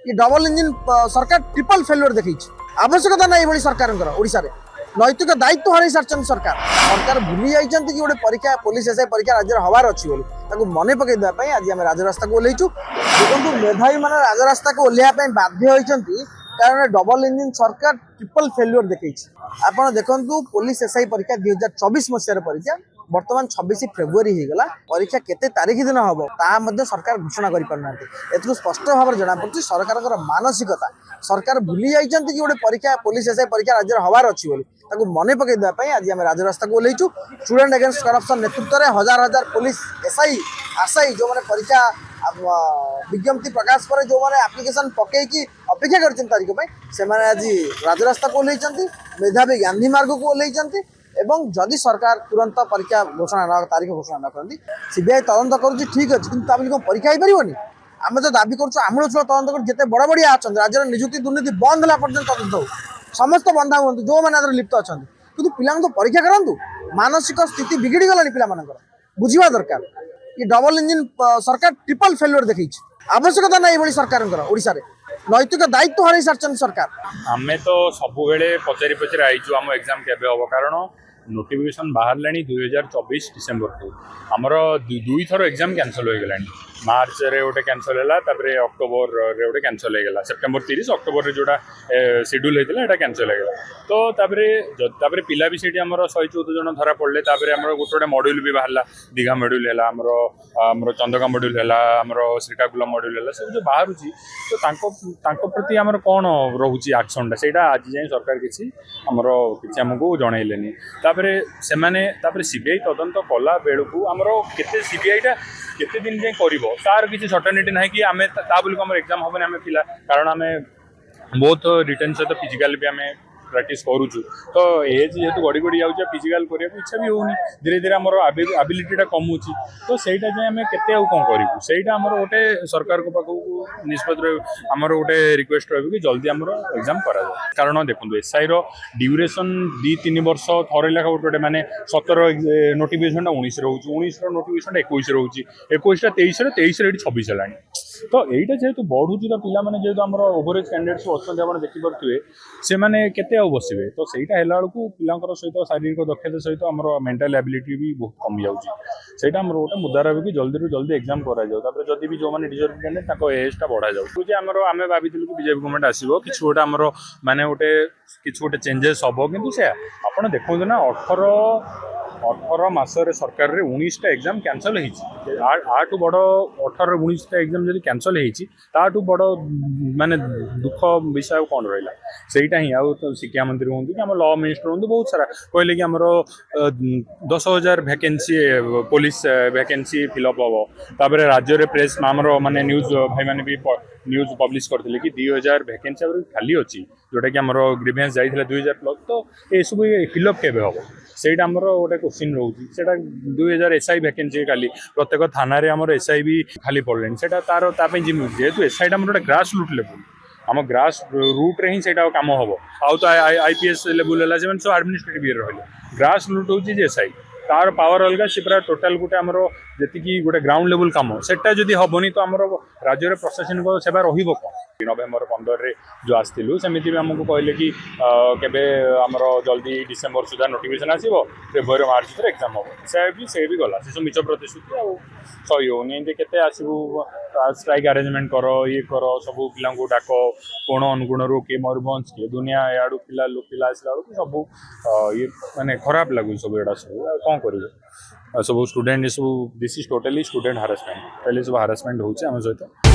ये double engine सरकार triple failure देखी आवश्यकता ना ये सरकार ओडिशा रे नैतिक दायित्व हर सारी सरकार सरकार भूली जाइए कि गोटे परीक्षा पुलिस एसआई परीक्षा राज्य हबार अच्छी बोली मन पकईदेवाई आज आम राजरास्ता को ओह्लैचु देखो मेधावी मान राजरास्ता को ओह्लैया बाध्य होती कारण डबल इंजिन सरकार ट्रिपल फेल्योर देखी आपड़ देखु पुलिस एसआई परीक्षा 2024 मसीह परीक्षा बर्तमान 26 फेब्रुआरी होगा परीक्षा केते तारीख दिन हम ता सरकार घोषणा कर स्पष्ट भाव में जना पड़ी सरकार मानसिकता सरकार भूली जाइए कि गोटे परीक्षा पुलिस एसआई परीक्षा राज्य हबार अच्छी बोली मन पकईदेवाई आज आम राजरास्ता को ओह्लैचु स्टूडेंट अगेंस्ट करप्शन नेतृत्व में हजार हजार पुलिस एसआई आसआई जो मैंने परीक्षा विज्ञप्ति प्रकाश पर जो मैंने आप्लिकेसन पकईकि अपेक्षा कर तारीख से आज राजरास्ता को ओह्लैचंती मेधावी गांधी मार्ग को ओह्लैचंती एवं जदि सरकार तुरंत परीक्षा घोषणा न तारीख घोषणा न करती सीबीआई तदंत करुँच ठीक अच्छे कि कौन परीक्षा हो पारनि आम तो दाबी करूँ तदंत कर जिते बड़ बड़िया अच्छा राज्य निजुक्ति दुर्नीति बंद है पर्यटन तदंत हो समस्त बंधा हूँ जो मैंने लिप्त अच्छा कि पिला तो परीक्षा करूँ मानसिक स्थिति बिगड़ी गलानी पिला बुझा दरकार ये डबल इंजिन सरकार ट्रिपल फेल्योर देखी आवश्यकता ना ये सरकार ओडिशा रे नैतिक दायित्व हर सारी सरकार आम तो सब पचारि पचारि आईचु आम एग्जाम केबे हम कारण नोटिफिकेशन बाहर 2024 डिसेम्बर को आमर दुई थर एग्जाम कैंसल हो गला मार्च रे गोटे कैंसल है अक्टोबर रे गोटे कैंसल हो सेप्टेम्बर 30 अक्टोबर जोटा शेड्यूल होता कैंसल हो गला तो तापरे पिला भी सीट आमर 114 जन धरा पड़े आमर गोटे गोटे मॉड्यूल भी बाहर दीघा मॉड्यूल है आमर चंदका मॉड्यूल है आमर श्रीकाकुलम मॉड्यूल है सब जो बाहर तो प्रति आमर कौन रोचे एक्शनटा से आज जाए सरकार किसी आमर किसी आमको जनइलेनि तापरे सीबीआई तदंत कला बेलू आमर केते सीबीआईटा केते दिन जाए कर तार किसी सर्टेनिटी ना कि आम आम एग्जाम हम आम पिला कारण आम बहुत रिटर्न सहित फिजिकाल भी आम प्रैक्टिस करुचु तो एज जेहतु गड़ी गड़ी जाऊँ फिजिकाल करने इच्छा भी होनी धीरे धीरे आम एबिलिटीटा कमुची तो सहीटा जाए आम केते कौन करूँ सहीटा आमर गोटे सरकार को पाखक निष्पत्ति आमर गोटे रिक्वेस्ट रही कि जल्दी आमर एग्जाम करा कारण देखो एसआई ड्यूरेसन 2-3 वर्ष थरे लेखा गोटे मैंने 17 नोटिफिकेशन 19 रोचे 19 नोटिफिकेशन 21 रोचे 21 23 26 है तो यहीटा जेहतु बढ़ुची तो पिला माने जेहतु आमर ओवरेज कैंडिडेट्स अच्छा आप देखिपे से मैंने केते बसवे तो सहीटा है बेलू पिलांकर सहित शारीरिक दक्षता सहित आमर मेंटल एबिलिटी भी बहुत कमी जाऊँगी गोटे मुद्दा रही कि जल्दी रू जल्दी एग्जाम कराए जदि भी जो मैंने डिजर्व कैंडिडेट एजटा बढ़ा जाऊँ आम भाई कि बीजेपी गवर्नमेंट आसो कि गोटे आमर माने गोटे चेंजेस हम कि आप देखो ना 18 मासरे सरकार रे 19टा एग्जाम कैंसल आठू बड़ 18-19टा एग्जाम जब कैंसल होटू बड़ माने दुख विषय कौन रहा सहीटा ही तो शिक्षा मंत्री हूँ कि आम लॉ मिनिस्टर हूँ बहुत सारा कहले कि आमर 10,000 वैकेंसी पुलिस वैकेंसी फिलअप हम राज्य में प्रेस आमर माने न्यूज भाई मैंने भी न्यूज पब्लिश करते कि 2,000 वैकेंसी खाली अच्छी जोटा कि आमर ग्रीवेंस जाइए 2,000 प्लस तो ये सब फिलअप केबे हम सहीटा आमर गोटे क्वेश्चन रोचे 2,000 एसआई वैकेंसी खाली प्रत्येक थाना आमर एसआई भी खाली पड़े से तार जेहेतु एसआईटा आमर गोटे ग्रास रूट लेवल आम ग्रास रूट रे ही कम हम आउ तो आईपीएस लेवल है सब एडमिनिस्ट्रेटिव ये रही ग्रास रूट हूँ एसआई तार पावर अलग सी पूरा टोटाल गोटे आमर जी गोटे ग्राउंड लेवल कम सेटा जदि हेनी तो आमर राज्य में प्रशासनिक सेवा रही नवेम्बर 15 जो आसलु सेमती भी आमको कहले कि केबे आमर जल्दी डिसेम्बर सुधा नोटिफिकेशन आसो फेब्रुआरी मार्च भर एग्जाम हम से भी गला से सब मिछ प्रतिश्रुति सही होनी के आसबू स्ट्राइक आरेंजमेंट कर ये कर सब पिला डाक कोण अनुगुण किए मयूरभंज किए दुनिया याड़ू पिला आसला बेलू सब ये माने खराब लगुच सब एड़ा सब कौन करेंगे सब स्टूडेंट सब this is totally student harassment पहले सब हारासमेंट होम सहित